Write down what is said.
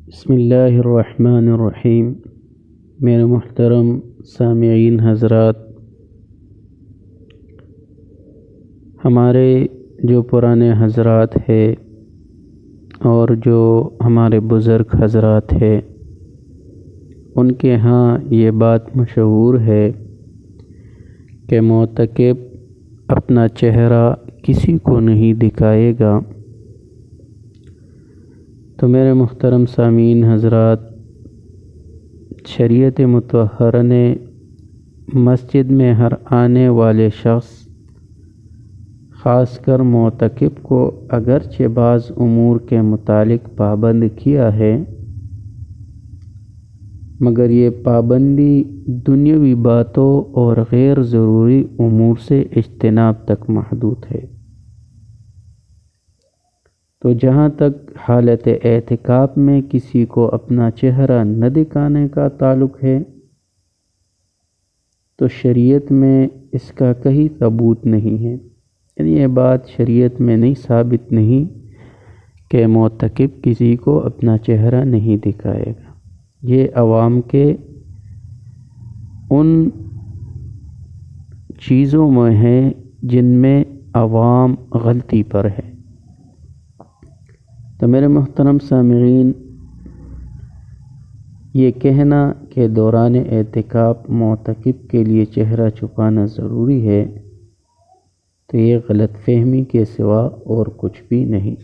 بسم اللہ الرحمن الرحیم۔ میرے محترم سامعین حضرات، ہمارے جو پرانے حضرات ہے اور جو ہمارے بزرگ حضرات ہے، ان کے ہاں یہ بات مشہور ہے کہ معتکف اپنا چہرہ کسی کو نہیں دکھائے گا۔ تو میرے محترم سامعین حضرات، شریعت مطہرہ نے مسجد میں ہر آنے والے شخص، خاص کر معتکف کو اگرچہ بعض امور کے متعلق پابند کیا ہے، مگر یہ پابندی دنیاوی باتوں اور غیر ضروری امور سے اجتناب تک محدود ہے۔ تو جہاں تک حالت اعتکاف میں کسی کو اپنا چہرہ نہ دکھانے کا تعلق ہے، تو شریعت میں اس کا کہیں ثبوت نہیں ہے، یعنی یہ بات شریعت میں نہیں ثابت نہیں کہ معتکف کسی کو اپنا چہرہ نہیں دکھائے گا۔ یہ عوام کے ان چیزوں میں ہے جن میں عوام غلطی پر ہے۔ تو میرے محترم سامعین، یہ کہنا کہ دوران اعتکاف معتکف کے لیے چہرہ چھپانا ضروری ہے، تو یہ غلط فہمی کے سوا اور کچھ بھی نہیں۔